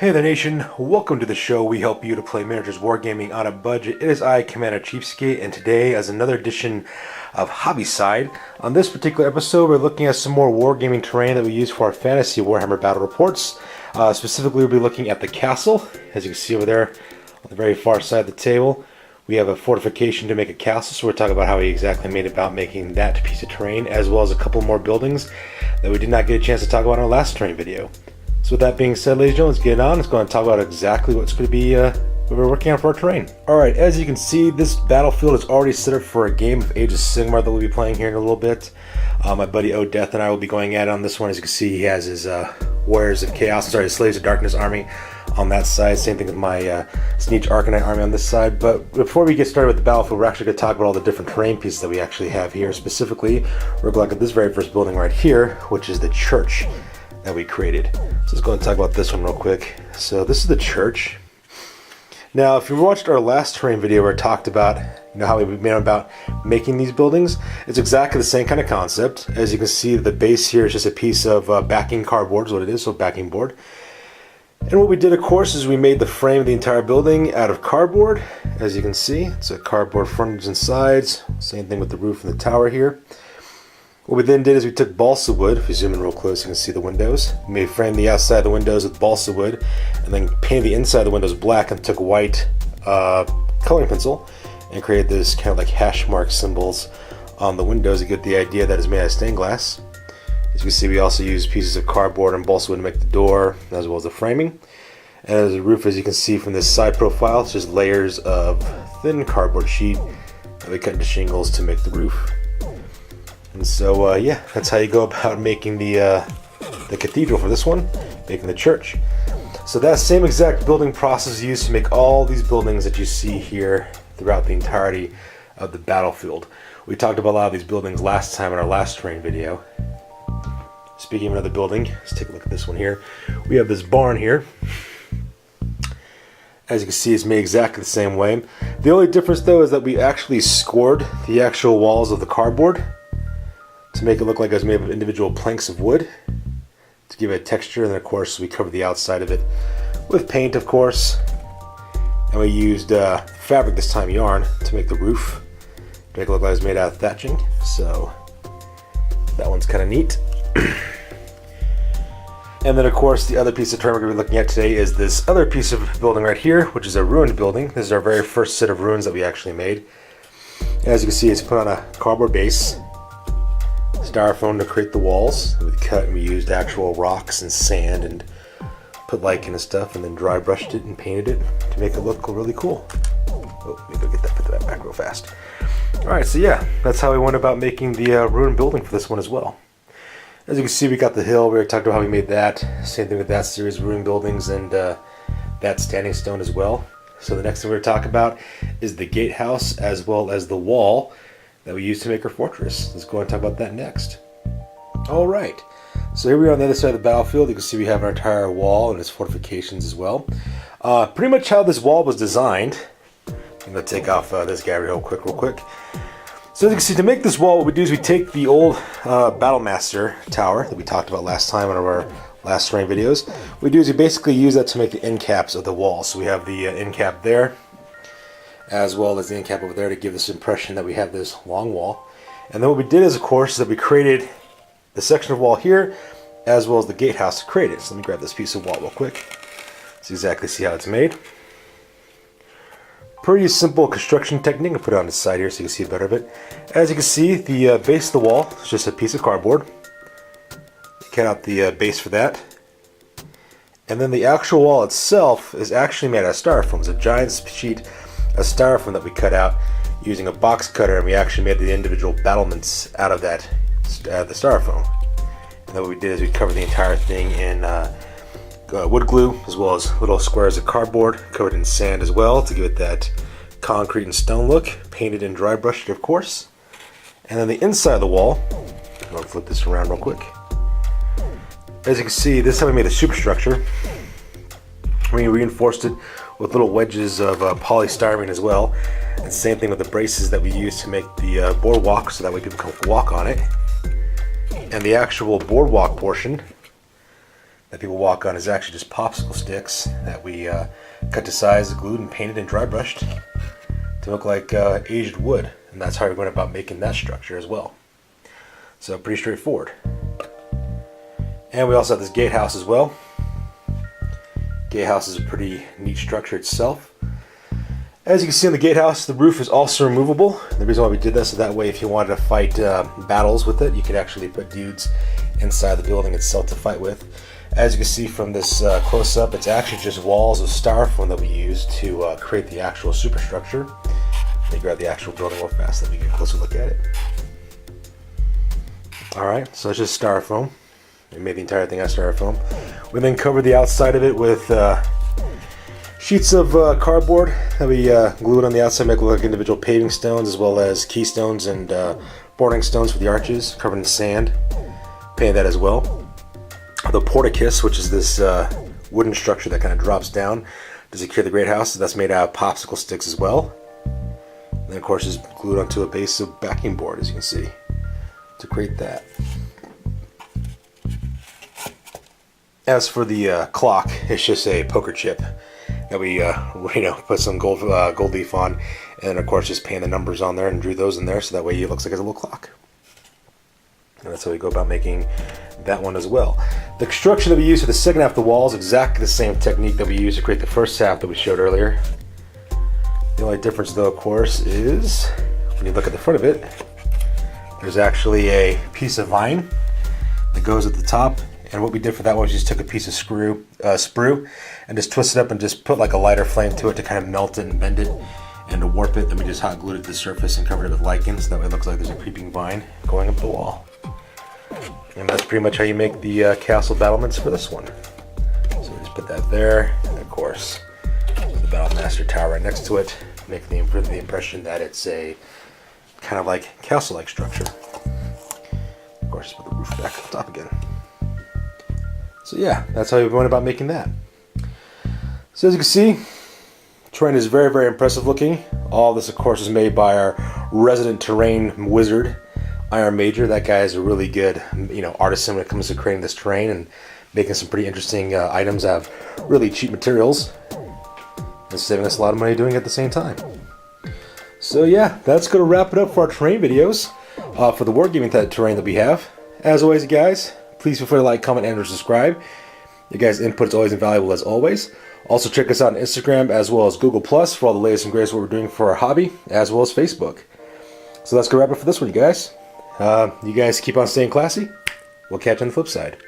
Hey there nation, welcome to the show. We help you to play miniatures wargaming on a budget. It is I, Commander CheapSkate, and today as another edition of Hobby Side. On this particular episode, we're looking at some more wargaming terrain that we use for our fantasy Warhammer battle reports. Specifically, we'll be looking at the castle. As you can see over there on the very far side of the table, we have a fortification to make a castle, so we're talking about how we exactly made about making that piece of terrain, as well as a couple more buildings that we did not get a chance to talk about in our last terrain video. So with that being said, ladies and gentlemen, let's get on. Let's go and talk about exactly what's going to be what we're working on for our terrain. Alright, as you can see, this battlefield is already set up for a game of Age of Sigmar that we'll be playing here in a little bit. My buddy O'Death and I will be going at it on this one. As you can see, he has his Warriors of Chaos, his Slaves of Darkness army on that side. Same thing with my Sneech Arcanite army on this side. But before we get started with the battlefield, we're actually going to talk about all the different terrain pieces that we actually have here. Specifically, we're going to look at this very first building right here, which is the church that we created. So let's go and talk about this one real quick. So this is the church. Now, if you watched our last terrain video where I talked about how we made about making these buildings, it's exactly the same kind of concept. As you can see, the base here is just a piece of backing cardboard is what it is, so backing board. And what we did, of course, is we made the frame of the entire building out of cardboard. As you can see, it's a cardboard frontage and sides. Same thing with the roof and the tower here. What we then did is we took balsa wood. If you zoom in real close, you can see the windows. We framed the outside of the windows with balsa wood, and then painted the inside of the windows black, and took white coloring pencil and created this kind of like hash mark symbols on the windows to get the idea that it's made out of stained glass. As you can see, we also used pieces of cardboard and balsa wood to make the door, as well as the framing. And as the roof, as you can see from this side profile, it's just layers of thin cardboard sheet that we cut into shingles to make the roof. And so, yeah, that's how you go about making the cathedral for this one, making the church. So that same exact building process is used to make all these buildings that you see here throughout the entirety of the battlefield. We talked about a lot of these buildings last time in our last terrain video. Speaking of another building, let's take a look at this one here. We have this barn here. As you can see, it's made exactly the same way. The only difference, though, is that we actually scored the actual walls of the cardboard to make it look like it was made of individual planks of wood to give it a texture. And then, of course, we covered the outside of it with paint, of course. And we used fabric, this time yarn, to make the roof, to make it look like it was made out of thatching. So that one's kind of neat. And then, of course, the other piece of terrain we're going to be looking at today is this other piece of building right here, which is a ruined building. This is our very first set of ruins that we actually made. As you can see, it's put on a cardboard base, styrofoam to create the walls. We cut and we used actual rocks and sand and put lichen and stuff, and then dry brushed it and painted it to make it look really cool. Oh, let me go put that back real fast. Alright, so yeah, that's how we went about making the ruined building for this one as well. As you can see, we got the hill. We already talked about how we made that. Same thing with that series of ruined buildings and that standing stone as well. So the next thing we're going to talk about is the gatehouse as well as the wall that we used to make our fortress. Let's go and talk about that next. Alright, so here we are on the other side of the battlefield. You can see we have our entire wall and its fortifications as well. Pretty much how this wall was designed. I'm going to take off this guy real quick. So as you can see, to make this wall, what we do is we take the old Battlemaster tower that we talked about last time in one of our last terrain videos. What we do is we basically use that to make the end caps of the wall. So we have the end cap there, as well as the end cap over there, to give this impression that we have this long wall. And then what we did is, of course, is that we created the section of wall here, as well as the gatehouse to create it. So let me grab this piece of wall real quick. Let's exactly see how it's made. Pretty simple construction technique. I'll put it on the side here so you can see better of it. As you can see, the base of the wall is just a piece of cardboard. Cut out the base for that. And then the actual wall itself is actually made out of styrofoam. It's a giant sheet of styrofoam that we cut out using a box cutter, and we actually made the individual battlements out of that, the styrofoam. And then what we did is we covered the entire thing in wood glue, as well as little squares of cardboard covered in sand as well to give it that concrete and stone look. Painted and dry brushed it, of course. And then the inside of the wall, I'm going to flip this around real quick. As you can see, this is how we made the superstructure. We reinforced it with little wedges of polystyrene as well. And same thing with the braces that we used to make the boardwalk, so that way people can walk on it. And the actual boardwalk portion that people walk on is actually just popsicle sticks that we cut to size, glued and painted and dry brushed to look like aged wood. And that's how we're going about making that structure as well. So pretty straightforward. And we also have this gatehouse as well. Gatehouse is a pretty neat structure itself. As you can see on the gatehouse, the roof is also removable. The reason why we did this is that way if you wanted to fight battles with it, you could actually put dudes inside the building itself to fight with. As you can see from this close-up, it's actually just walls of styrofoam that we use to create the actual superstructure. Let me grab the actual building real fast so we can get a closer look at it. Alright, so it's just styrofoam. We made the entire thing out of styrofoam. We then covered the outside of it with sheets of cardboard that we glued on the outside, make it look like individual paving stones, as well as keystones and boarding stones for the arches, covered in sand. Painted that as well. The porticus, which is this wooden structure that kind of drops down to secure the great house, that's made out of popsicle sticks as well. And then of course is glued onto a base of backing board, as you can see, to create that. As for the clock, it's just a poker chip that we put some gold leaf on, and then of course just paint the numbers on there and drew those in there so that way it looks like it's a little clock. And that's how we go about making that one as well. The construction that we use for the second half of the wall is exactly the same technique that we used to create the first half that we showed earlier. The only difference though, of course, is when you look at the front of it, there's actually a piece of vine that goes at the top. And what we did for that one was just took a piece of sprue and just twisted up and just put like a lighter flame to it to kind of melt it and bend it and to warp it. Then we just hot glued it to the surface and covered it with lichen, so that way it looks like there's a creeping vine going up the wall. And that's pretty much how you make the castle battlements for this one. So we just put that there, and of course the Battle Master Tower right next to it, make the impression that it's a kind of like castle-like structure. Of course, put the roof back on top again. So yeah, that's how we went about making that. So as you can see, terrain is very, very impressive looking. All this, of course, is made by our resident terrain wizard, Iron Major. That guy is a really good, artisan when it comes to creating this terrain and making some pretty interesting items out of really cheap materials and saving us a lot of money doing it at the same time. So yeah, that's going to wrap it up for our terrain videos for the wargaming terrain that we have. As always, guys, please feel free to like, comment, and or subscribe. Your guys' input is always invaluable as always. Also check us out on Instagram as well as Google Plus for all the latest and greatest what we're doing for our hobby, as well as Facebook. So that's going to wrap it for this one, you guys. You guys keep on staying classy. We'll catch you on the flip side.